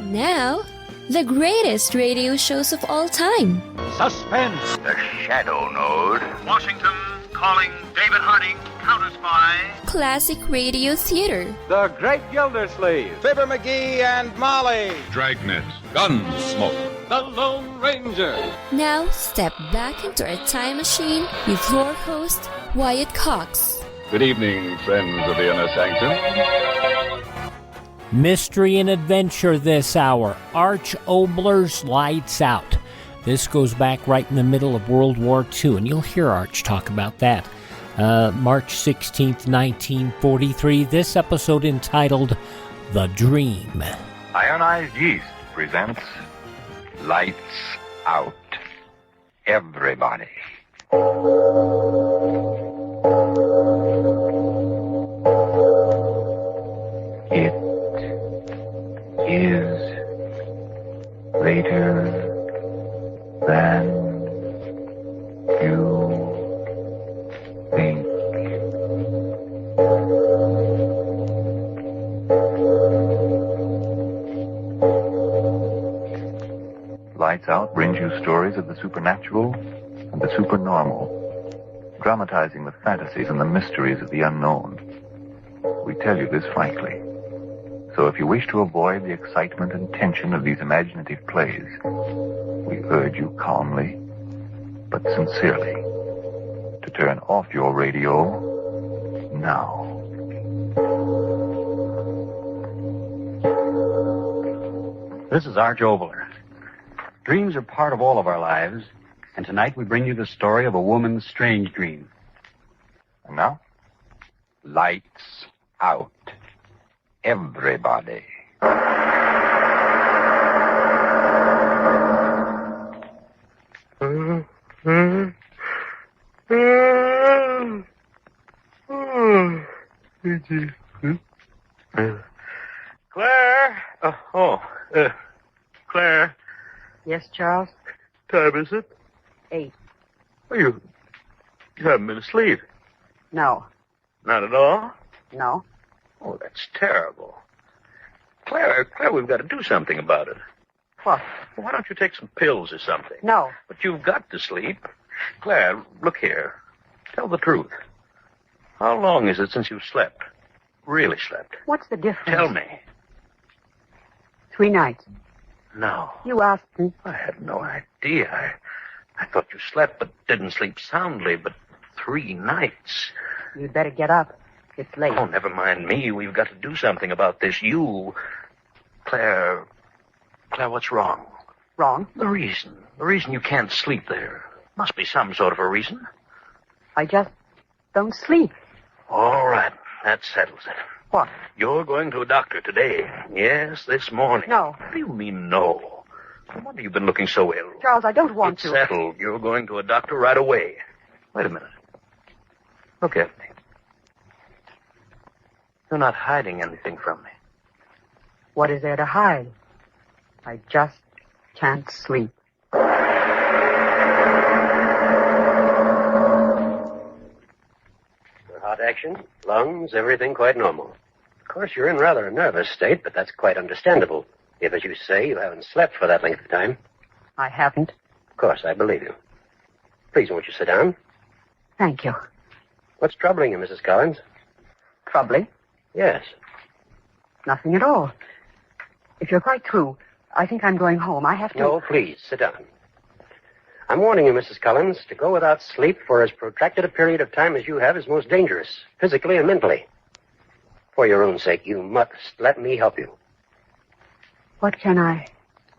Now, the greatest radio shows of all time. Suspense. The Shadow Node. Washington calling David Harding, counter-spy. Classic radio theater. The Great Gildersleeve. Fibber McGee and Molly. Dragnet. Gunsmoke. The Lone Ranger. Now, step back into our time machine with your host, Wyatt Cox. Good evening, friends of the Inner Sanctum. Mystery and adventure this hour. Arch-Oboler's Lights Out. This goes back right in the middle of World War II, and you'll hear Arch talk about that. March 16th, 1943. This episode entitled The Dream. Ionized Yeast presents Lights Out. Everybody. It is later than you think. Lights Out brings you stories of the supernatural and the supernormal, dramatizing the fantasies and the mysteries of the unknown. We tell you this frankly. So if you wish to avoid the excitement and tension of these imaginative plays, we urge you calmly, but sincerely, to turn off your radio now. This is arch-oboler. Dreams are part of all of our lives, and tonight we bring you the story of a woman's strange dream. And now, lights out. Everybody. Claire? Claire, Yes, Charles? time is it? 8. Well, you haven't been asleep. No. Not at all? No. Oh, that's terrible. Claire, we've got to do something about it. What? Why don't you take some pills or something? No. But you've got to sleep. Claire, look here. Tell the truth. How long is it since you've slept? Really slept? What's the difference? Tell me. 3 nights. No. You asked me. I had no idea. I thought you slept but didn't sleep soundly, but 3 nights. You'd better get up. It's late. Oh, never mind me. We've got to do something about this. Claire, what's wrong? Wrong? The reason you can't sleep there. Must be some sort of a reason. I just don't sleep. All right, that settles it. What? You're going to a doctor today. Yes, this morning. No. What do you mean, no? No wonder you've been looking so ill. Charles, I don't want It's to. settled. You're going to a doctor right away. Wait a minute. Look at me. You're not hiding anything from me. What is there to hide? I just can't sleep. Heart action, lungs, everything quite normal. Of course, you're in rather a nervous state, but that's quite understandable. If, as you say, you haven't slept for that length of time. I haven't. Of course, I believe you. Please, won't you sit down? Thank you. What's troubling you, Mrs. Collins? Troubling? Yes. Nothing at all. If you're quite through, I think I'm going home. I have to... No, please, sit down. I'm warning you, Mrs. Collins, to go without sleep for as protracted a period of time as you have is most dangerous, physically and mentally. For your own sake, you must let me help you. What can I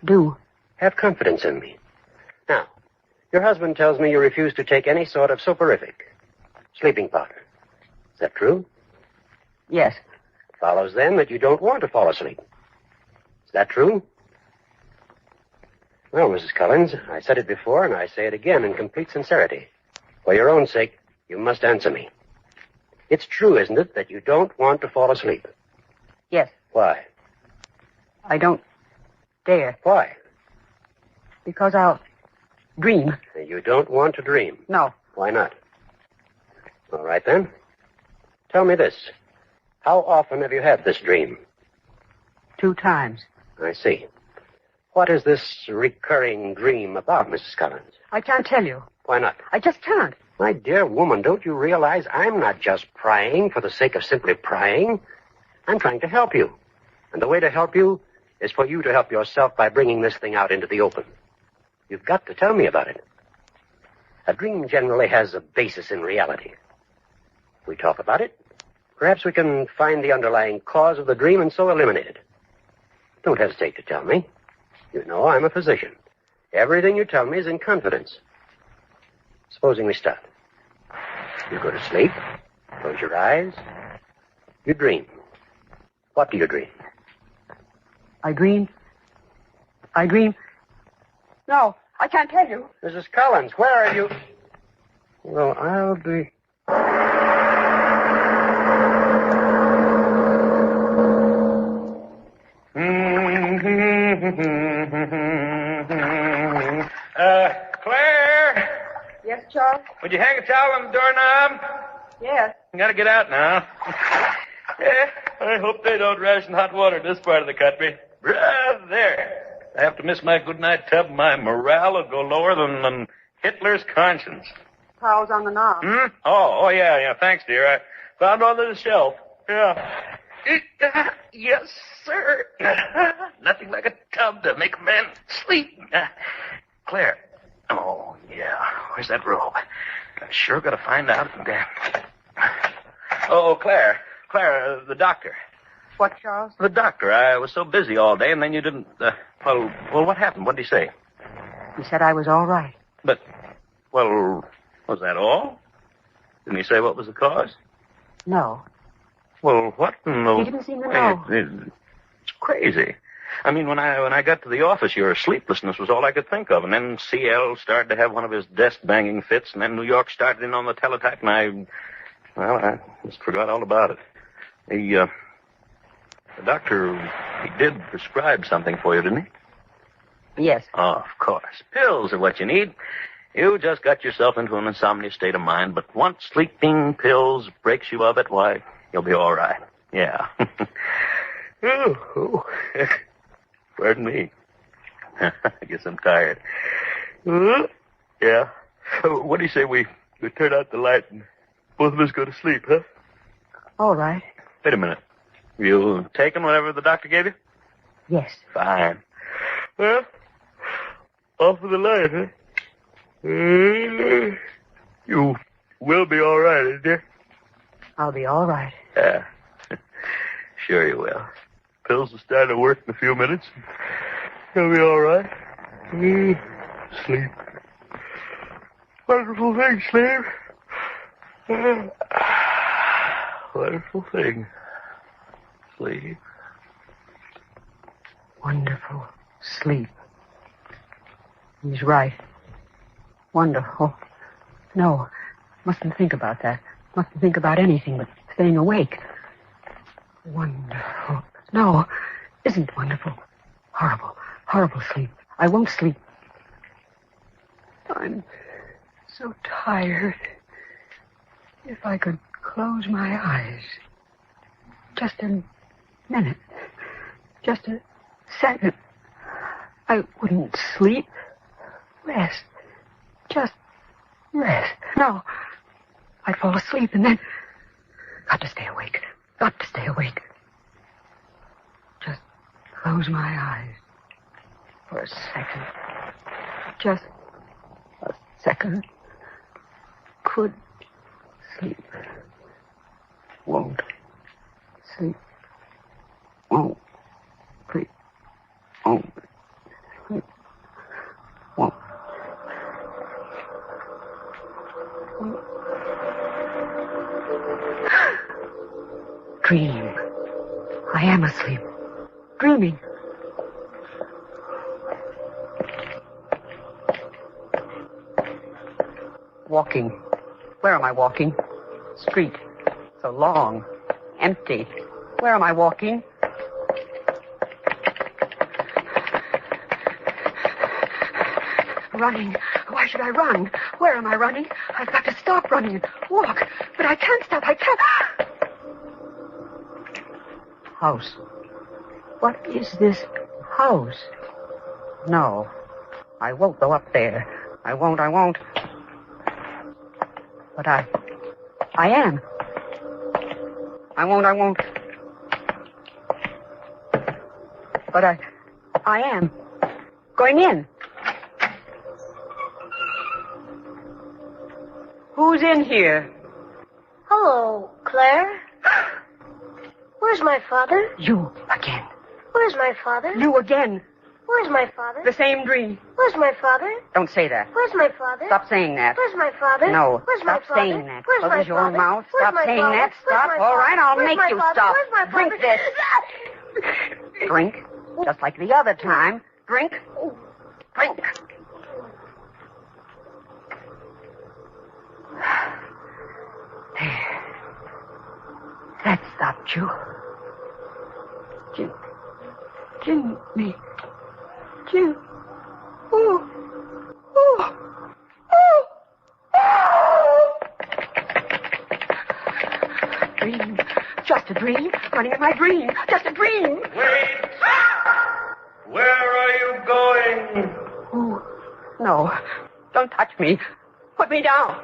do? Have confidence in me. Now, your husband tells me you refuse to take any sort of soporific, sleeping powder. Is that true? Yes. It follows then that you don't want to fall asleep. Is that true? Well, Mrs. Collins, I said it before, and I say it again in complete sincerity. For your own sake, you must answer me. It's true, isn't it, that you don't want to fall asleep? Yes. Why? I don't dare. Why? Because I'll dream. You don't want to dream. No. Why not? All right, then. Tell me this. How often have you had this dream? 2 times. I see. What is this recurring dream about, Mrs. Collins? I can't tell you. Why not? I just can't. My dear woman, don't you realize I'm not just prying for the sake of simply prying? I'm trying to help you. And the way to help you is for you to help yourself by bringing this thing out into the open. You've got to tell me about it. A dream generally has a basis in reality. We talk about it. Perhaps we can find the underlying cause of the dream and so eliminate it. Don't hesitate to tell me. You know I'm a physician. Everything you tell me is in confidence. Supposing we start. You go to sleep, close your eyes, you dream. What do you dream? I dream. No, I can't tell you. Mrs. Collins, where are you? Well, I'll be... Claire, Yes, Charles? would you hang a towel on the doorknob? Yes. You gotta get out now. Yeah, I hope they don't ration hot water in this part of the country. There. I have to miss my goodnight tub. My morale will go lower than Hitler's conscience. Towels on the knob. Oh, yeah. Thanks, dear. I found one on the shelf. Yeah. Yes, sir. Nothing like a tub to make a man sleep. Claire. Oh, yeah. Where's that robe? I sure got to find out. Oh, Claire. Claire, the doctor. What, Charles? The doctor. I was so busy all day, and then you didn't... Well, what happened? What did he say? He said I was all right. But, well, was that all? Didn't he say what was the cause? No. Well, what in the... He didn't seem to know. It's crazy. I mean, when I got to the office, your sleeplessness was all I could think of. And then CL started to have one of his desk-banging fits, and then New York started in on the teletype, and I just forgot all about it. The doctor, he did prescribe something for you, didn't he? Yes. Oh, of course. Pills are what you need. You just got yourself into an insomnia state of mind, but once sleeping pills breaks you of it, why, you'll be all right. Yeah. Oh. Pardon me. I guess I'm tired. Yeah. What do you say we turn out the light and both of us go to sleep, huh? All right. Wait a minute. You taken whatever the doctor gave you? Yes. Fine. Well, off with the light, huh? You will be all right, isn't you? I'll be all right. Yeah. Sure you will. Pills will start to work in a few minutes. You'll be all right. Sleep. Wonderful thing, sleep. Wonderful thing. Sleep. Wonderful sleep. He's right. Wonderful. No, mustn't think about that. Mustn't think about anything but staying awake. Wonderful. No, isn't wonderful. Horrible, horrible sleep. I won't sleep. I'm so tired. If I could close my eyes. Just a minute. Just a second. I wouldn't sleep. Rest. Just rest. No. I'd fall asleep and then... Got to stay awake. Got to stay awake. Just close my eyes. For a second. Just a second. Could sleep. Won't sleep. Won't sleep. Won't sleep. Won't. Dream. I am asleep. Dreaming. Walking. Where am I walking? Street. So long. Empty. Where am I walking? Running. Why should I run? Where am I running? I've got to stop running and walk. But I can't stop. I can't. House. What is this house. No, I won't go up there. I won't. But I am. I won't. But I am. Going in. Who's in here? Hello, Claire. Where's my father? You again. Where's my father? You again. Where's my father? The same dream. Where's my father? Don't say that. Where's my father? Stop saying that. Where's my father? No, Where's my stop father? saying that. Where's my Close your father? mouth. Where's Stop my saying father? that. Where's Stop. my All father? right, I'll Where's make my you father? stop. Where's my Drink father? this. Drink. Just like the other time. Drink. Drink. There. That stopped you. Jimmy. Jim. Oh. Dream. Just a dream. Running in my dream. Just a dream. Wait! Where are you going? Oh, no. Don't touch me. Put me down.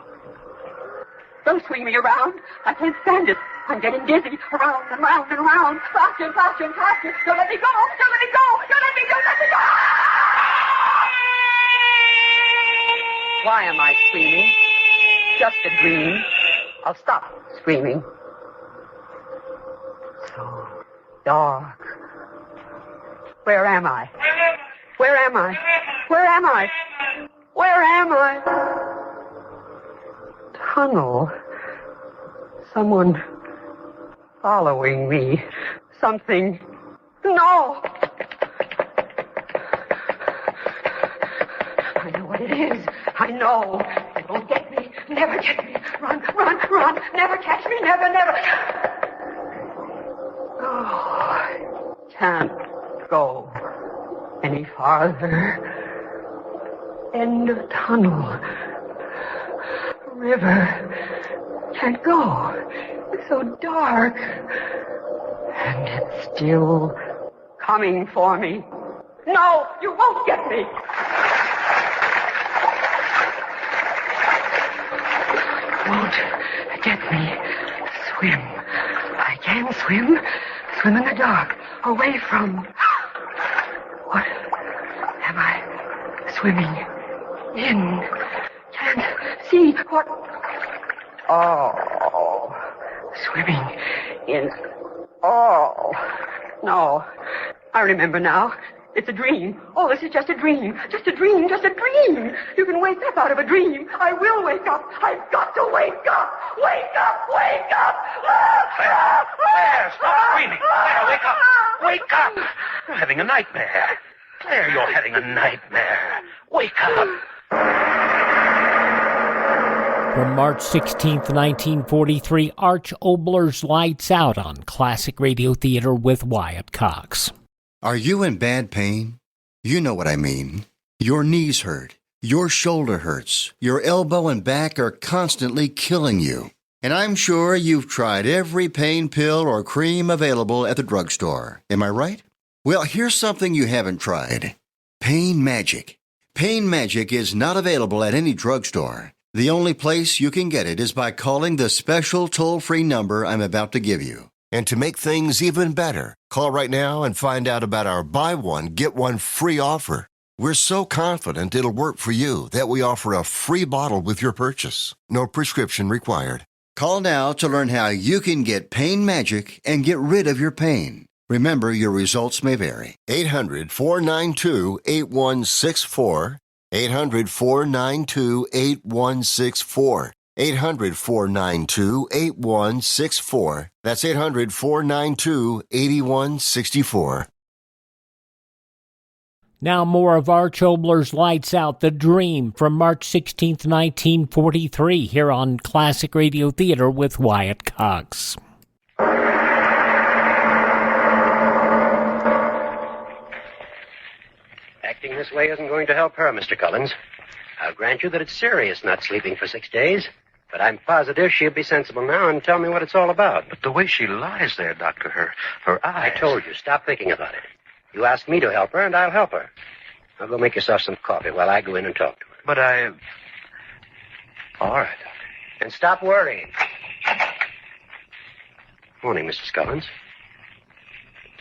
Don't swing me around. I can't stand it. I'm getting dizzy. Around and round and round. Faster and faster and faster. Don't let me go. Don't let me go. Don't let me go. Let me go. Why am I screaming? Just a dream. I'll stop screaming. So dark. Where am I? Where am I? Where am I? Where am I? Tunnel. Someone following me. Something. No! I know what it is. I know. It won't get me. Never get me. Run. Never catch me. Never. Oh, can't go any farther. End of tunnel. River. Can't go. It's so dark. And it's still coming for me. No, you won't get me. Won't get me. Swim. I can swim. Swim in the dark. Away from... What am I swimming in? Can't see what... Oh, swimming in... Oh, no. I remember now. It's a dream. Oh, this is just a dream. Just a dream. You can wake up out of a dream. I will wake up. I've got to wake up. Wake up. Claire, stop screaming. Claire, wake up. Wake up. You're having a nightmare. Claire, you're having a nightmare. Wake up. From March 16th, 1943, Arch-Oboler's Lights Out on Classic Radio Theater with Wyatt Cox. Are you in bad pain? You know what I mean. Your knees hurt. Your shoulder hurts. Your elbow and back are constantly killing you. And I'm sure you've tried every pain pill or cream available at the drugstore. Am I right? Well, here's something you haven't tried. Pain Magic. Pain Magic is not available at any drugstore. The only place you can get it is by calling the special toll-free number I'm about to give you. And to make things even better, call right now and find out about our buy one, get one free offer. We're so confident it'll work for you that we offer a free bottle with your purchase. No prescription required. Call now to learn how you can get Pain Magic and get rid of your pain. Remember, your results may vary. 800-492-8164. 800-492-8164. 800-492-8164. That's 800-492-8164. Now more of Arch-Oboler's Lights Out, The Dream, from March 16th, 1943, here on Classic Radio Theater with Wyatt Cox. Acting this way isn't going to help her, Mr. Collins. I'll grant you that it's serious not sleeping for 6 days, but I'm positive she'll be sensible now and tell me what it's all about. But the way she lies there, Doctor, her eyes... I told you, stop thinking about it. You ask me to help her, and I'll help her. Now go make yourself some coffee while I go in and talk to her. But I... All right. And stop worrying. Morning, Mrs. Collins.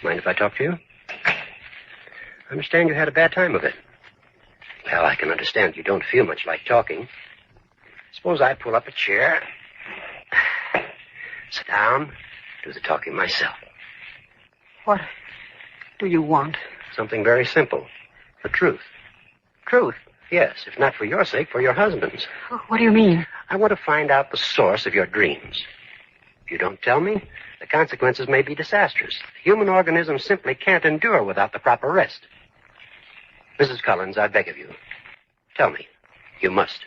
Mind if I talk to you? I understand you had a bad time of it. Well, I can understand you don't feel much like talking. Suppose I pull up a chair, sit down, do the talking myself. What do you want? Something very simple. The truth. Truth? Yes, if not for your sake, for your husband's. What do you mean? I want to find out the source of your dreams. If you don't tell me, the consequences may be disastrous. The human organism simply can't endure without the proper rest. Mrs. Collins, I beg of you, tell me. You must.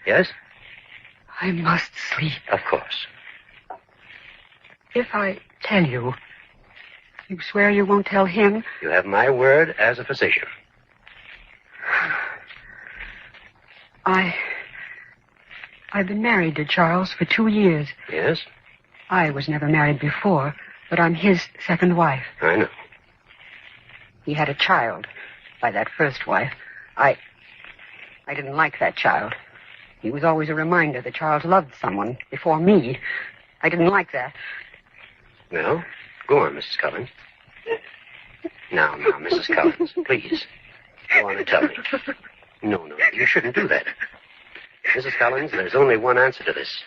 Yes? I must sleep. Of course. If I tell you, you swear you won't tell him? You have my word as a physician. I've been married to Charles for 2 years. Yes? I was never married before, but I'm his second wife. I know. He had a child by that first wife. I didn't like that child. He was always a reminder that Charles loved someone before me. I didn't like that. Well, go on, Mrs. Collins. Now, Mrs. Collins, please. Go on and tell me. No, you shouldn't do that. Mrs. Collins, there's only one answer to this.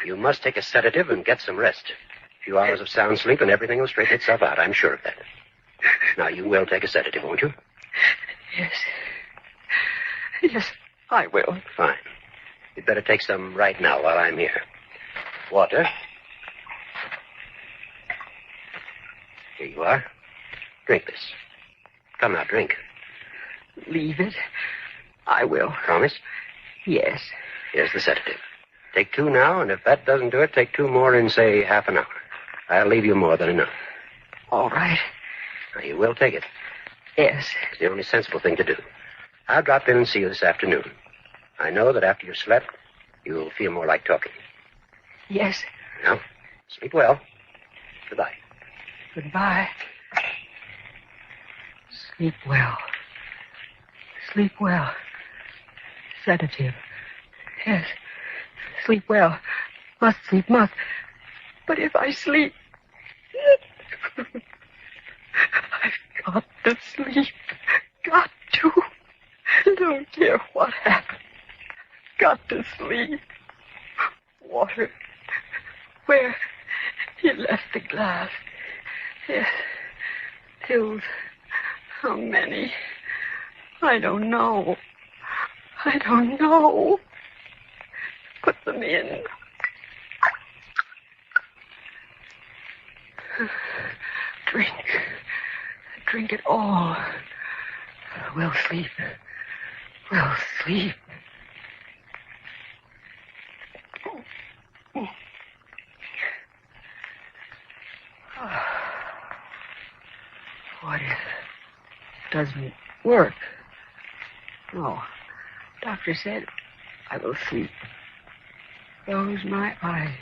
You must take a sedative and get some rest. A few hours of sound sleep and everything will straighten itself out. I'm sure of that. Now, you will take a sedative, won't you? Yes. Yes, I will. Fine. You'd better take some right now while I'm here. Water. Here you are. Drink this. Come now, drink. Leave it. I will. Promise? Yes. Here's the sedative. Take 2 now, and if that doesn't do it, take 2 more in, say, half an hour. I'll leave you more than enough. All right. Now, you will take it. Yes. It's the only sensible thing to do. I'll drop in and see you this afternoon. I know that after you've slept, you'll feel more like talking. Yes. Now, sleep well. Goodbye. Goodbye. Sleep well. Sleep well. Sedative. Yes. Sleep well. Must sleep, must. But if I sleep... I've got to sleep. Got to. Don't care what happens. Got to sleep. Water. Where? He left the glass. Yes. Pills. How many? I don't know. I don't know. Put them in. Drink. Drink it all. We'll sleep. We'll sleep. What if it doesn't work? No. Doctor said I will sleep. Close my eyes.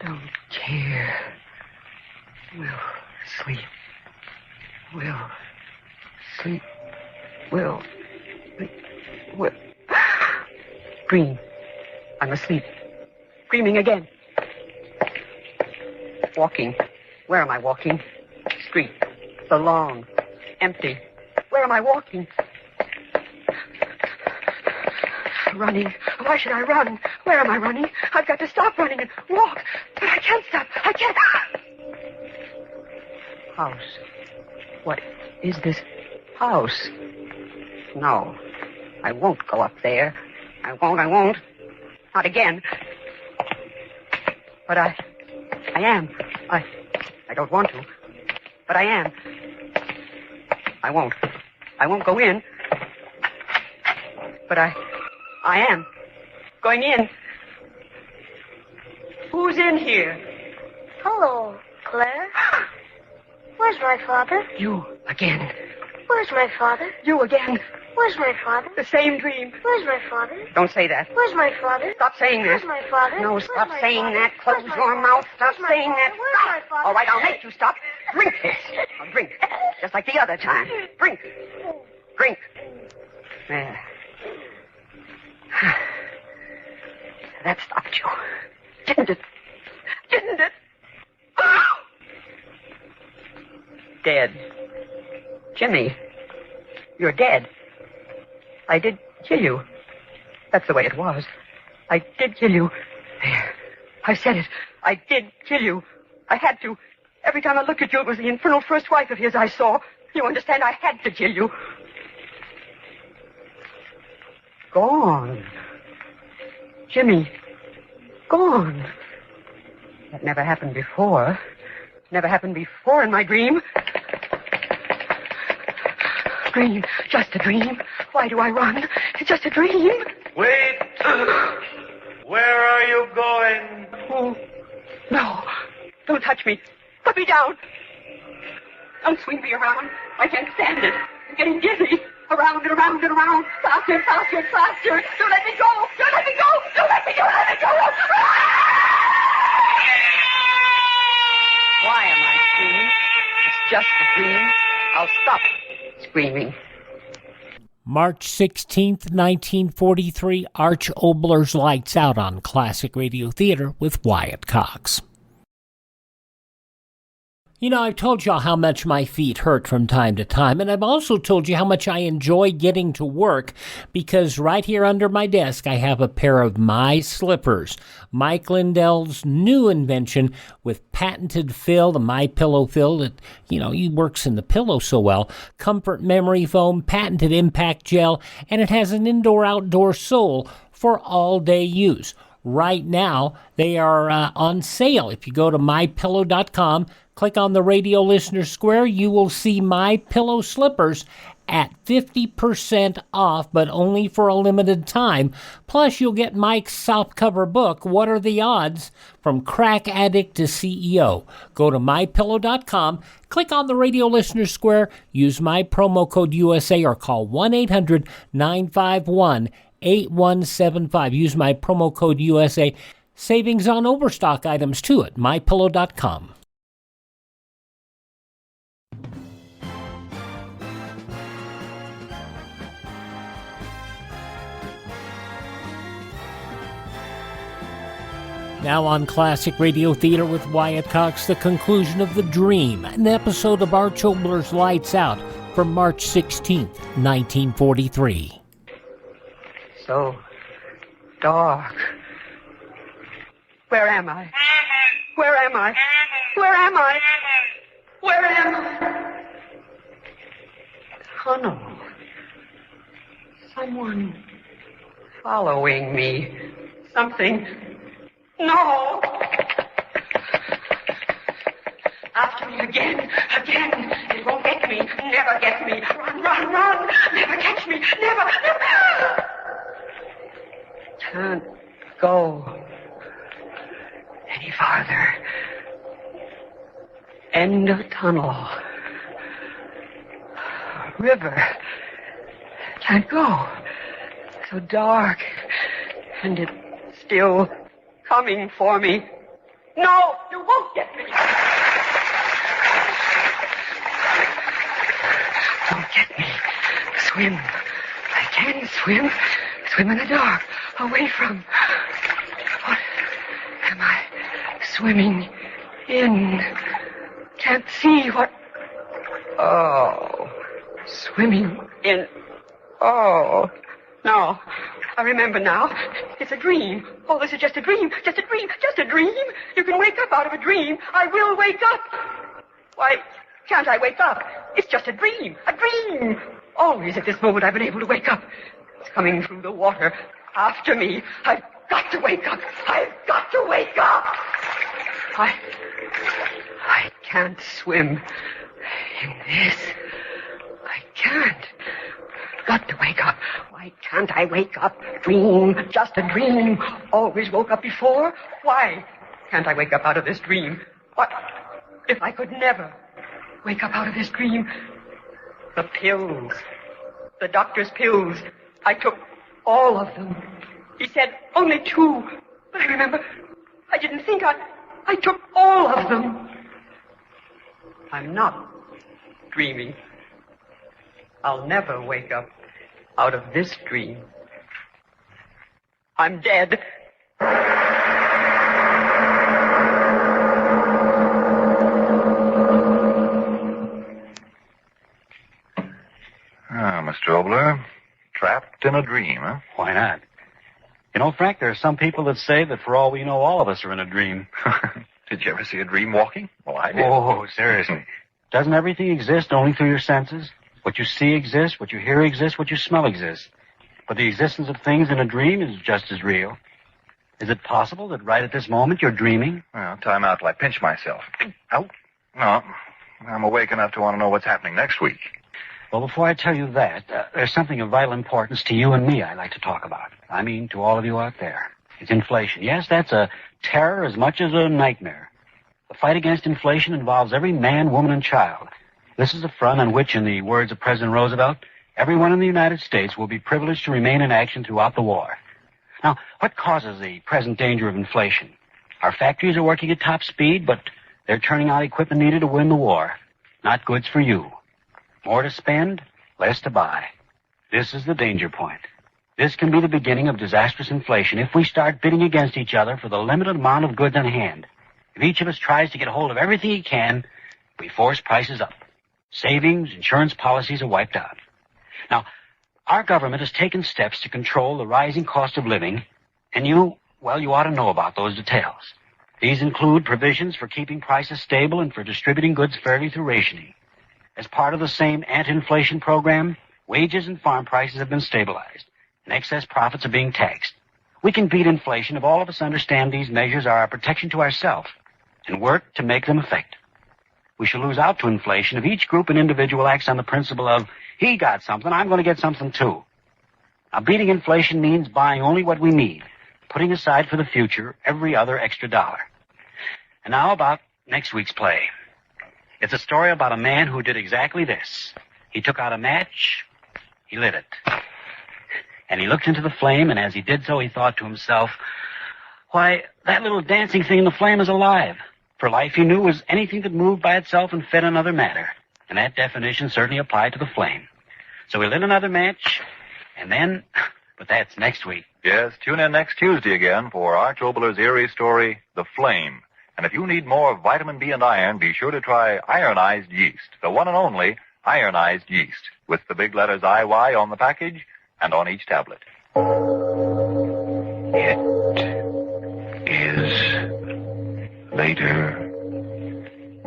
Don't care. We'll sleep. We'll sleep. We'll sleep. We'll... Dream. I'm asleep. Dreaming again. Walking. Where am I walking? Street. The lawn. Empty. Where am I walking? Running. Why should I run? Where am I running? I've got to stop running and walk. But I can't stop. I can't. House. What is this house? No. I won't go up there. I won't. Not again. But I am. I don't want to. But I am. I won't go in. But I am. Going in. Who's in here? Hello, Claire. Where's my father? You again. Where's my father? You again. Where's my father? The same dream. Where's my father? Don't say that. Where's my father? Stop saying that. Where's my father? No, Where's stop my saying father? that. Close Where's my your father? mouth. Stop Where's my saying that. father? Where's my Stop. father? All right, I'll make you stop. Drink this. Now drink. Just like the other time. Drink. Drink. There. That stopped you. Didn't it? Didn't it? Dead. Jimmy, you're dead. I did kill you. That's the way it was. I did kill you. There. I said it. I did kill you. I had to. Every time I looked at you, it was the infernal first wife of his I saw. You understand? I had to kill you. Gone. Jimmy. Gone. That never happened before. Never happened before in my dream. Dream. Just a dream. Why do I run? It's just a dream. Wait! Where are you going? Oh, no. Don't touch me. Put me down. Don't swing me around. I can't stand it. I'm getting dizzy. Around and around and around. Faster and faster and faster. Don't let me go. Don't let me go. Don't let me go. Let me go. Why am I screaming? It's just a dream. I'll stop screaming. March 16th, 1943, Arch-Oboler's Lights Out on Classic Radio Theater with Wyatt Cox. You know, I've told y'all how much my feet hurt from time to time, and I've also told you how much I enjoy getting to work, because right here under my desk I have a pair of my slippers, Mike Lindell's new invention with patented fill, the My Pillow fill that, he works in the pillow so well, comfort memory foam, patented impact gel, and it has an indoor-outdoor sole for all-day use. Right now, they are on sale. If you go to mypillow.com, click on the radio listener square, you will see My Pillow slippers at 50% off, but only for a limited time. Plus, you'll get Mike's softcover book, What Are the Odds? From Crack Addict to CEO. Go to mypillow.com, click on the radio listener square, use my promo code USA, or call 1-800-951-8175. Use my promo code USA. Savings on overstock items too at mypillow.com. Now on Classic Radio Theater with Wyatt Cox, the conclusion of The Dream, an episode of Arch-Oboler's Lights Out from March 16th, 1943. So dark. Where am I? Where am I? Where am I? Where am I? Tunnel. Someone following me. Something. No! After me again. It won't get me. Never get me. Run. Never catch me. Never. Can't go any farther. End of tunnel. River. Can't go. So dark. And it's still coming for me. No, you won't get me. Don't get me. Swim. I can swim. Swim in the dark. Away from. What am I swimming in? Can't see what. Oh. Swimming in. Oh. No. I remember now. It's a dream. Oh, this is just a dream. Just a dream. Just a dream. You can wake up out of a dream. I will wake up. Why can't I wake up? It's just a dream. A dream. Always at this moment I've been able to wake up. It's coming through the water. After me. I've got to wake up. I've got to wake up. I can't swim in this. I can't. Got to wake up. Why can't I wake up? Dream, just a dream. Always woke up before. Why can't I wake up out of this dream? What if I could never wake up out of this dream? The pills. The doctor's pills. I took all of them. He said only 2. But I remember, I didn't think I took all of them. I'm not dreaming. I'll never wake up out of this dream. I'm dead. Mr. Obler, trapped in a dream, huh? Why not? You know, Frank, there are some people that say that for all we know, all of us are in a dream. Did you ever see a dream walking? Well, I did. Oh, seriously. Doesn't everything exist only through your senses? What you see exists, what you hear exists, what you smell exists. But the existence of things in a dream is just as real. Is it possible that right at this moment you're dreaming? Well, time out till I pinch myself. Ow. No, I'm awake enough to want to know what's happening next week. Well, before I tell you that, there's something of vital importance to you and me I'd like to talk about. I mean, to all of you out there. It's inflation. Yes, that's a terror as much as a nightmare. The fight against inflation involves every man, woman, and child. This is a front on which, in the words of President Roosevelt, everyone in the United States will be privileged to remain in action throughout the war. Now, what causes the present danger of inflation? Our factories are working at top speed, but they're turning out equipment needed to win the war. Not goods for you. More to spend, less to buy. This is the danger point. This can be the beginning of disastrous inflation if we start bidding against each other for the limited amount of goods on hand. If each of us tries to get hold of everything he can, we force prices up. Savings, insurance policies are wiped out. Now, our government has taken steps to control the rising cost of living, and you ought to know about those details. These include provisions for keeping prices stable and for distributing goods fairly through rationing. As part of the same anti-inflation program, wages and farm prices have been stabilized, and excess profits are being taxed. We can beat inflation if all of us understand these measures are a protection to ourselves and work to make them effective. We shall lose out to inflation if each group and individual acts on the principle of, he got something, I'm going to get something too. Now, beating inflation means buying only what we need, putting aside for the future every other extra dollar. And now about next week's play. It's a story about a man who did exactly this. He took out a match, he lit it. And he looked into the flame, and as he did so, he thought to himself, why, that little dancing thing in the flame is alive. For life, he knew, was anything that moved by itself and fed another matter. And that definition certainly applied to the flame. So he lit another match, and then, but that's next week. Yes, tune in next Tuesday again for Arch-Oboler's eerie story, The Flame. And if you need more vitamin B and iron, be sure to try ironized yeast, the one and only ironized yeast, with the big letters IY on the package and on each tablet. It is later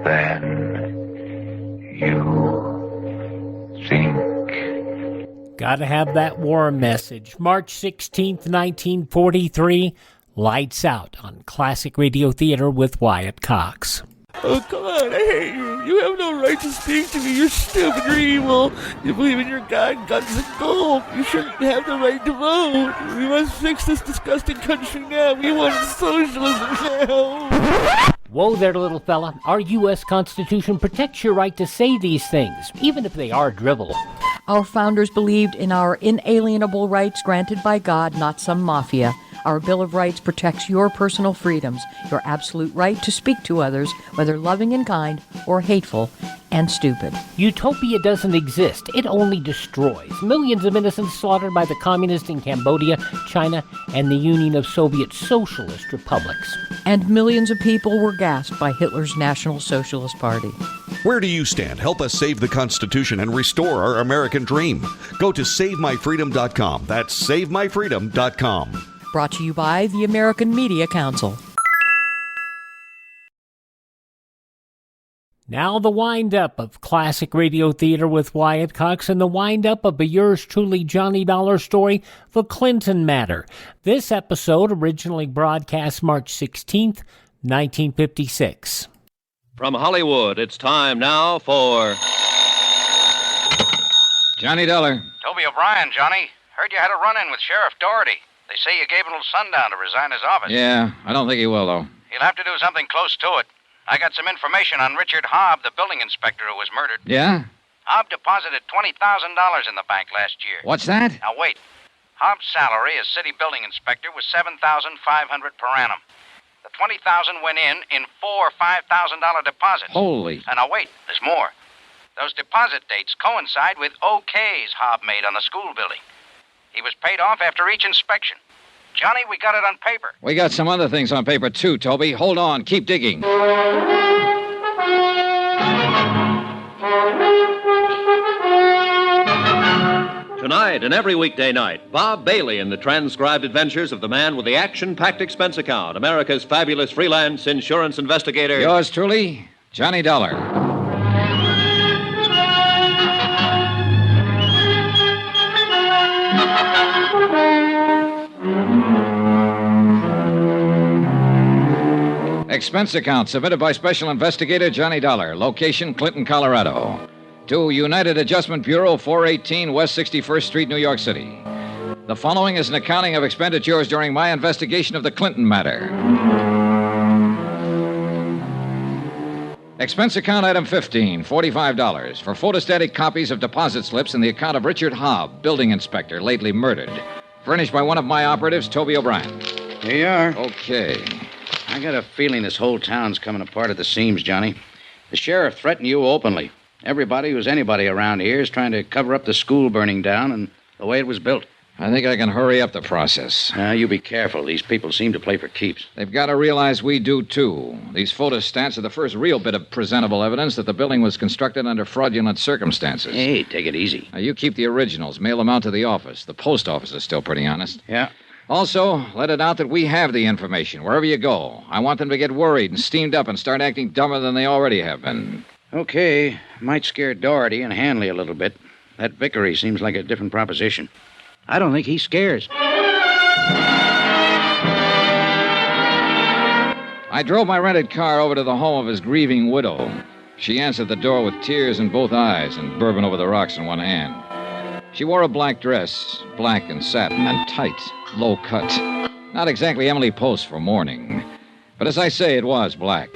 than you think. Gotta have that war message. March 16th, 1943. Lights Out on Classic Radio Theater with Wyatt Cox. Oh, come on, I hate you. You have no right to speak to me. You're stupid, you're evil. You believe in your God, guns, and gold. You shouldn't have the right to vote. We must fix this disgusting country now. We want socialism now. Whoa there, little fella. Our U.S. Constitution protects your right to say these things, even if they are drivel. Our founders believed in our inalienable rights granted by God, not some mafia. Our Bill of Rights protects your personal freedoms, your absolute right to speak to others, whether loving and kind or hateful and stupid. Utopia doesn't exist. It only destroys. Millions of innocents slaughtered by the communists in Cambodia, China, and the Union of Soviet Socialist Republics. And millions of people were gassed by Hitler's National Socialist Party. Where do you stand? Help us save the Constitution and restore our American dream. Go to SaveMyFreedom.com. That's SaveMyFreedom.com. Brought to you by the American Media Council. Now the wind-up of Classic Radio Theater with Wyatt Cox and the wind-up of a yours truly Johnny Dollar story, The Clinton Matter. This episode originally broadcast March 16th, 1956. From Hollywood, it's time now for Johnny Dollar. Toby O'Brien, Johnny. Heard you had a run-in with Sheriff Doherty. They say you gave him till sundown to resign his office. Yeah, I don't think he will, though. He'll have to do something close to it. I got some information on Richard Hobb, the building inspector who was murdered. Yeah? Hobb deposited $20,000 in the bank last year. What's that? Now, wait. Hobb's salary as city building inspector was $7,500 per annum. The $20,000 went in 4 $5,000 deposits. Holy. And now, wait, there's more. Those deposit dates coincide with OKs Hobb made on the school building. He was paid off after each inspection. Johnny, we got it on paper. We got some other things on paper, too, Toby. Hold on. Keep digging. Tonight and every weekday night, Bob Bailey in the transcribed adventures of the man with the action-packed expense account, America's fabulous freelance insurance investigator. Yours truly, Johnny Dollar. Expense account submitted by Special Investigator Johnny Dollar. Location, Clinton, Colorado. To United Adjustment Bureau, 418 West 61st Street, New York City. The following is an accounting of expenditures during my investigation of the Clinton matter. Expense account item 15, $45 for photostatic copies of deposit slips in the account of Richard Hobb, building inspector, lately murdered. Furnished by one of my operatives, Toby O'Brien. Here you are. Okay. I got a feeling this whole town's coming apart at the seams, Johnny. The sheriff threatened you openly. Everybody who's anybody around here is trying to cover up the school burning down and the way it was built. I think I can hurry up the process. You be careful. These people seem to play for keeps. They've got to realize we do, too. These photostats are the first real bit of presentable evidence that the building was constructed under fraudulent circumstances. Hey, take it easy. Now, you keep the originals. Mail them out to the office. The post office is still pretty honest. Yeah. Also, let it out that we have the information wherever you go. I want them to get worried and steamed up and start acting dumber than they already have been. Okay. Might scare Doherty and Hanley a little bit. That Vickery seems like a different proposition. I don't think he scares. I drove my rented car over to the home of his grieving widow. She answered the door with tears in both eyes and bourbon over the rocks in one hand. She wore a black dress, black and satin and tight, low cut. Not exactly Emily Post for mourning. But as I say, it was black.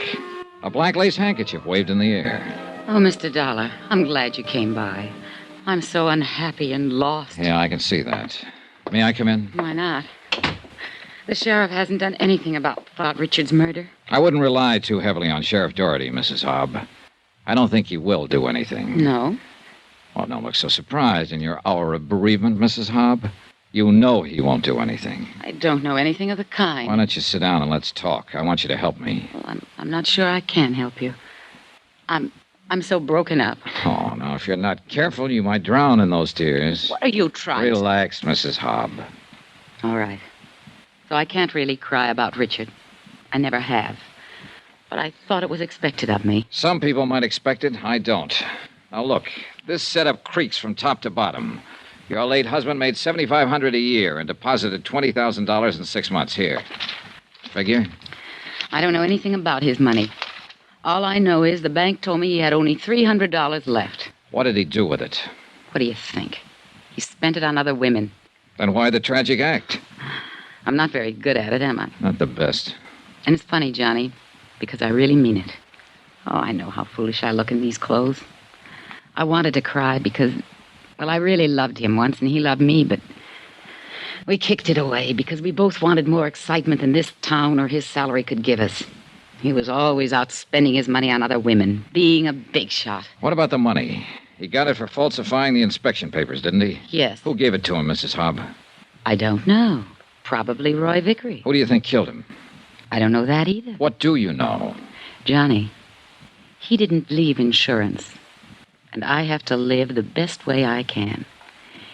A black lace handkerchief waved in the air. Oh, Mr. Dollar, I'm glad you came by. I'm so unhappy and lost. Yeah, I can see that. May I come in? Why not? The sheriff hasn't done anything about Richard's murder. I wouldn't rely too heavily on Sheriff Doherty, Mrs. Hobb. I don't think he will do anything. No? Oh, don't look so surprised in your hour of bereavement, Mrs. Hobb. You know he won't do anything. I don't know anything of the kind. Why don't you sit down and let's talk? I want you to help me. Well, I'm not sure I can help you. I'm so broken up. Oh, now, if you're not careful, you might drown in those tears. What are you trying to... Relax, Mrs. Hobb. All right. So I can't really cry about Richard. I never have. But I thought it was expected of me. Some people might expect it. I don't. Now, look. This setup creaks from top to bottom. Your late husband made $7,500 a year and deposited $20,000 in 6 months. Here. Figure? I don't know anything about his money. All I know is the bank told me he had only $300 left. What did he do with it? What do you think? He spent it on other women. Then why the tragic act? I'm not very good at it, am I? Not the best. And it's funny, Johnny, because I really mean it. Oh, I know how foolish I look in these clothes. I wanted to cry because, well, I really loved him once and he loved me, but we kicked it away because we both wanted more excitement than this town or his salary could give us. He was always out spending his money on other women, being a big shot. What about the money? He got it for falsifying the inspection papers, didn't he? Yes. Who gave it to him, Mrs. Hobb? I don't know. Probably Roy Vickery. Who do you think killed him? I don't know that either. What do you know? Johnny, he didn't leave insurance. And I have to live the best way I can.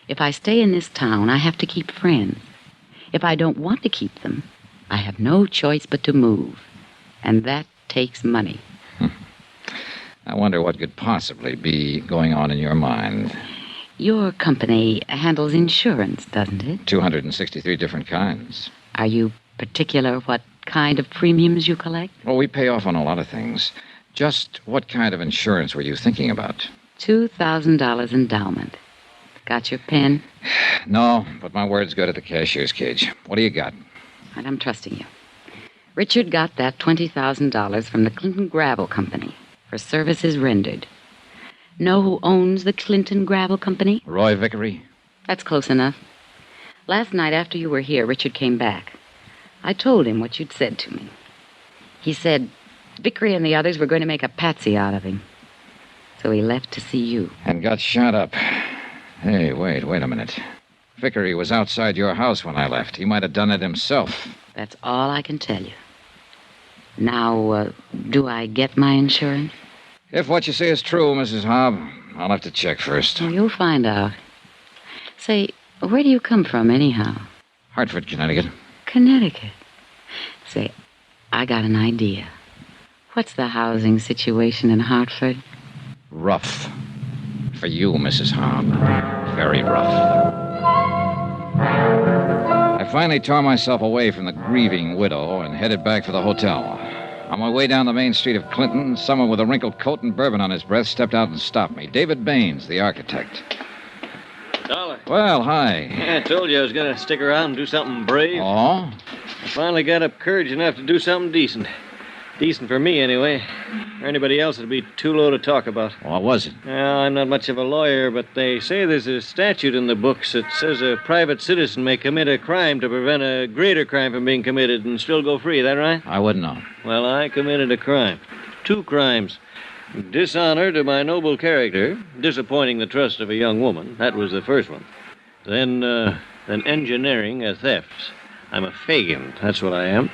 If I stay in this town, I have to keep friends. If I don't want to keep them, I have no choice but to move. And that takes money. I wonder what could possibly be going on in your mind. Your company handles insurance, doesn't it? 263 different kinds. Are you particular what kind of premiums you collect? Well, we pay off on a lot of things. Just what kind of insurance were you thinking about? $2,000 endowment. Got your pen? No, but my word's good at the cashier's cage. What do you got? And I'm trusting you. Richard got that $20,000 from the Clinton Gravel Company for services rendered. Know who owns the Clinton Gravel Company? Roy Vickery? That's close enough. Last night after you were here, Richard came back. I told him what you'd said to me. He said Vickery and the others were going to make a patsy out of him. So he left to see you. And got shot up. Hey, wait a minute. Vickery was outside your house when I left. He might have done it himself. That's all I can tell you. Now, do I get my insurance? If what you say is true, Mrs. Hobb, I'll have to check first. Well, you'll find out. Say, where do you come from, anyhow? Hartford, Connecticut. Connecticut. Say, I got an idea. What's the housing situation in Hartford? Rough. For you, Mrs. Hobb. Very rough. I finally tore myself away from the grieving widow and headed back for the hotel. On my way down the main street of Clinton, someone with a wrinkled coat and bourbon on his breath stepped out and stopped me. David Baines, the architect. Dollar. Well, hi. Yeah, I told you I was going to stick around and do something brave. Oh? I finally got up courage enough to do something decent. Decent for me, anyway. For anybody else, it'd be too low to talk about. What was it? Well, I'm not much of a lawyer, but they say there's a statute in the books that says a private citizen may commit a crime to prevent a greater crime from being committed and still go free. Is that right? I wouldn't know. Well, I committed a crime. 2 crimes. Dishonor to my noble character, disappointing the trust of a young woman. That was the first one. Then engineering a theft. I'm a Fagin. That's what I am.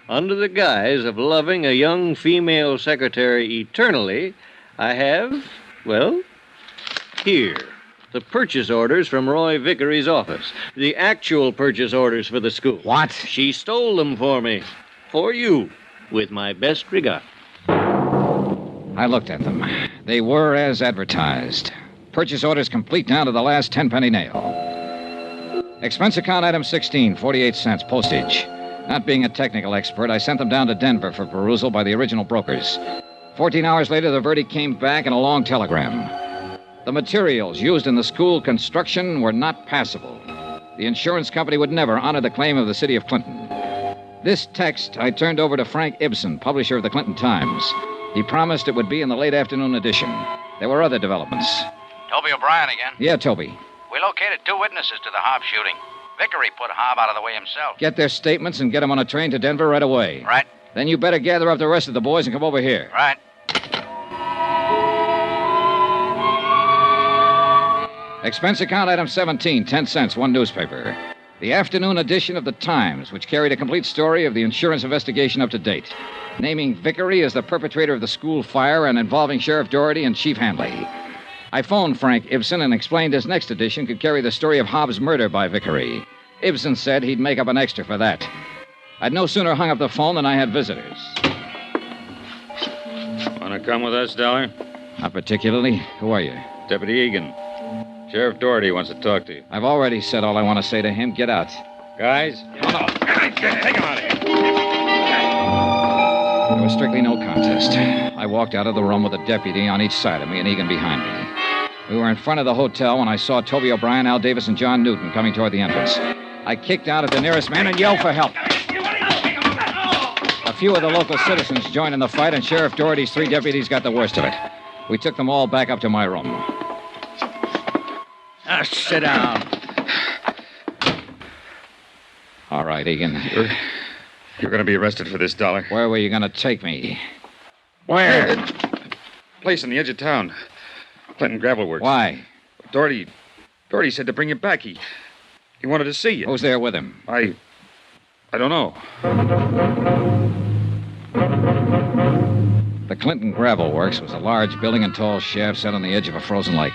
Under the guise of loving a young female secretary eternally, I have, well, here, the purchase orders from Roy Vickery's office. The actual purchase orders for the school. What? She stole them for me. For you. With my best regard. I looked at them. They were as advertised. Purchase orders complete down to the last 10-penny nail. Expense account item 16, 48 cents, postage. Not being a technical expert, I sent them down to Denver for perusal by the original brokers. 14 hours later, the verdict came back in a long telegram. The materials used in the school construction were not passable. The insurance company would never honor the claim of the city of Clinton. This text I turned over to Frank Ibsen, publisher of the Clinton Times. He promised it would be in the late afternoon edition. There were other developments. Toby O'Brien again. Yeah, Toby. We located 2 witnesses to the Hobb shooting. Vickery put Hobb out of the way himself. Get their statements and get them on a train to Denver right away. Right. Then you better gather up the rest of the boys and come over here. Right. Expense account item 17, 10 cents, 1 newspaper. The afternoon edition of the Times, which carried a complete story of the insurance investigation up to date, naming Vickery as the perpetrator of the school fire and involving Sheriff Doherty and Chief Handley. I phoned Frank Ibsen and explained his next edition could carry the story of Hobbs' murder by Vickery. Ibsen said he'd make up an extra for that. I'd no sooner hung up the phone than I had visitors. Want to come with us, Dollar? Not particularly. Who are you? Deputy Egan. Sheriff Doherty wants to talk to you. I've already said all I want to say to him. Get out. Guys? Oh, no. Take him out of here. There was strictly no contest. I walked out of the room with a deputy on each side of me and Egan behind me. We were in front of the hotel when I saw Toby O'Brien, Al Davis, and John Newton coming toward the entrance. I kicked out at the nearest man and yelled for help. A few of the local citizens joined in the fight, and Sheriff Doherty's 3 deputies got the worst of it. We took them all back up to my room. Sit down. All right, Egan. You're going to be arrested for this, Dollar. Where were you going to take me? Where? Place on the edge of town. Clinton Gravel Works. Why? Doherty said to bring you back. He wanted to see you. Who's there with him? I don't know. The Clinton Gravel Works was a large building and tall shaft set on the edge of a frozen lake.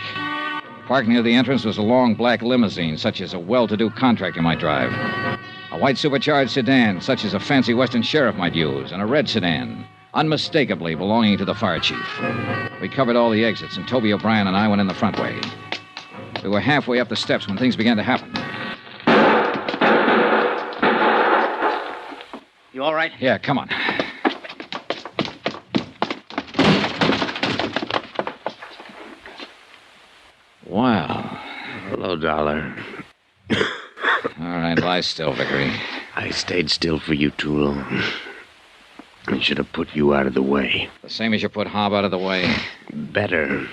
Parked near the entrance was a long black limousine, such as a well-to-do contractor might drive. A white supercharged sedan, such as a fancy Western sheriff might use, and a red sedan, unmistakably belonging to the fire chief. We covered all the exits, and Toby O'Brien and I went in the front way. We were halfway up the steps when things began to happen. You all right? Yeah, come on. Wow. Hello, Dollar. All right, lie still, Vickery. I stayed still for you too long. I should have put you out of the way. The same as you put Hobb out of the way? Better.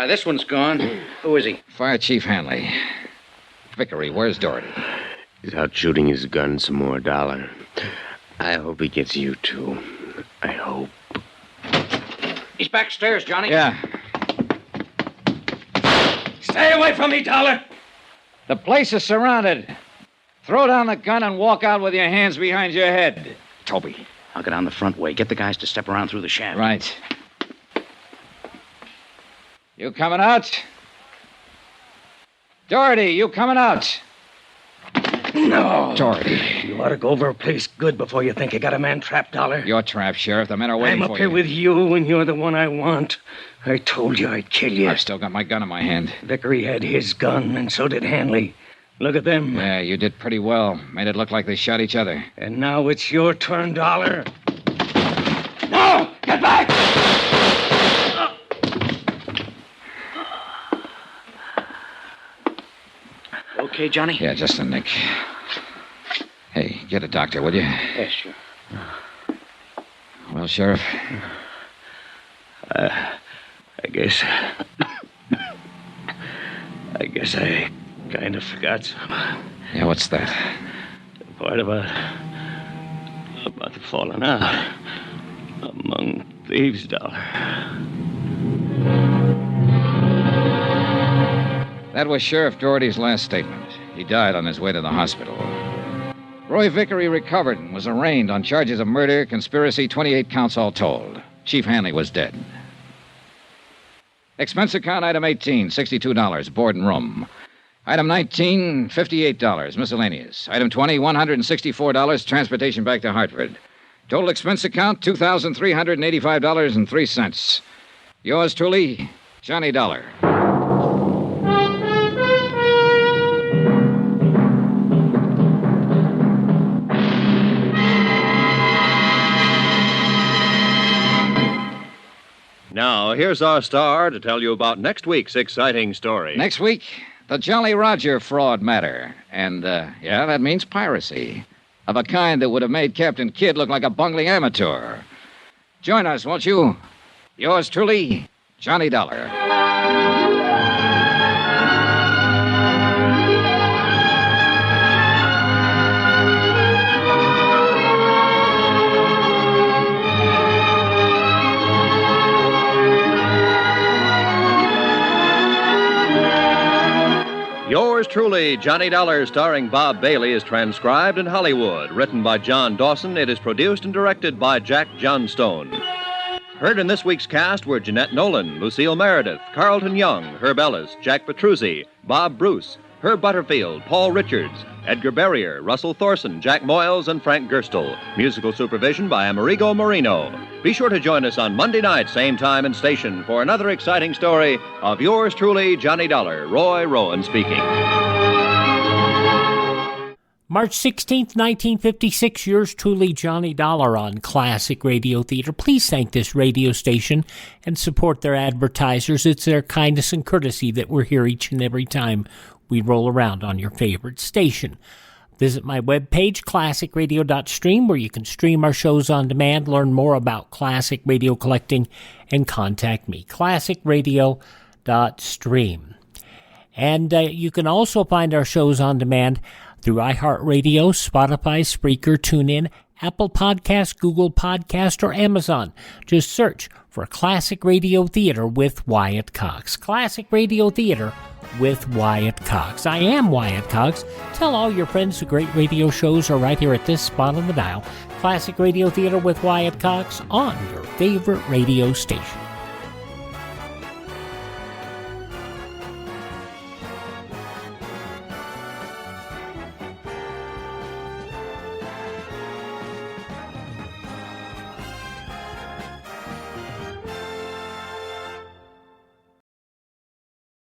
This one's gone. Who is he? Fire Chief Hanley. Vickery, where's Doherty? He's out shooting his gun some more, Dollar. I hope he gets you, too. I hope. He's backstairs, Johnny. Yeah. Stay away from me, Dollar. The place is surrounded. Throw down the gun and walk out with your hands behind your head. Toby, I'll go down the front way. Get the guys to step around through the shaft. Right. You coming out? Doherty, you coming out? No. Doherty. You ought to go over a place good before you think you got a man trapped, Dollar. You're trapped, Sheriff. The men are waiting I'm for up you. here with you, and you're the one I want. I told you I'd kill you. I've still got my gun in my hand. Vickery had his gun, and so did Hanley. Look at them. Yeah, you did pretty well. Made it look like they shot each other. And now it's your turn, Dollar. No! Get back! Okay, Johnny? Yeah, just a nick. Hey, get a doctor, will you? Yes, sure. Well, Sheriff? I guess I kind of forgot some. Yeah, what's that? The part about the falling out among thieves, Dollar. That was Sheriff Doherty's last statement. He died on his way to the hospital. Roy Vickery recovered and was arraigned on charges of murder, conspiracy, 28 counts all told. Chief Hanley was dead. Expense account item 18, $62, board and room. Item 19, $58, miscellaneous. Item 20, $164, transportation back to Hartford. Total expense account, $2,385.03. Yours truly, Johnny Dollar. Now, here's our star to tell you about next week's exciting story. Next week, the Jolly Roger fraud matter. And, yeah, that means piracy. Of a kind that would have made Captain Kidd look like a bungling amateur. Join us, won't you? Yours truly, Johnny Dollar. Yours truly, Johnny Dollar, starring Bob Bailey, is transcribed in Hollywood. Written by John Dawson, it is produced and directed by Jack Johnstone. Heard in this week's cast were Jeanette Nolan, Lucille Meredith, Carlton Young, Herb Ellis, Jack Petruzzi, Bob Bruce, Herb Butterfield, Paul Richards, Edgar Barrier, Russell Thorson, Jack Moyles, and Frank Gerstle. Musical supervision by Amerigo Marino. Be sure to join us on Monday night, same time and station, for another exciting story of yours truly, Johnny Dollar. Roy Rowan speaking. March 16th, 1956, yours truly, Johnny Dollar on Classic Radio Theater. Please thank this radio station and support their advertisers. It's their kindness and courtesy that we're here each and every time we roll around on your favorite station. Visit my webpage, classicradio.stream, where you can stream our shows on demand, learn more about classic radio collecting, and contact me, classicradio.stream. And you can also find our shows on demand through iHeartRadio, Spotify, Spreaker, TuneIn, Apple Podcasts, Google Podcast, or Amazon. Just search for Classic Radio Theater with Wyatt Cox. Classic Radio Theater with Wyatt Cox. I am Wyatt Cox. Tell all your friends the great radio shows are right here at this spot on the dial. Classic Radio Theater with Wyatt Cox on your favorite radio station.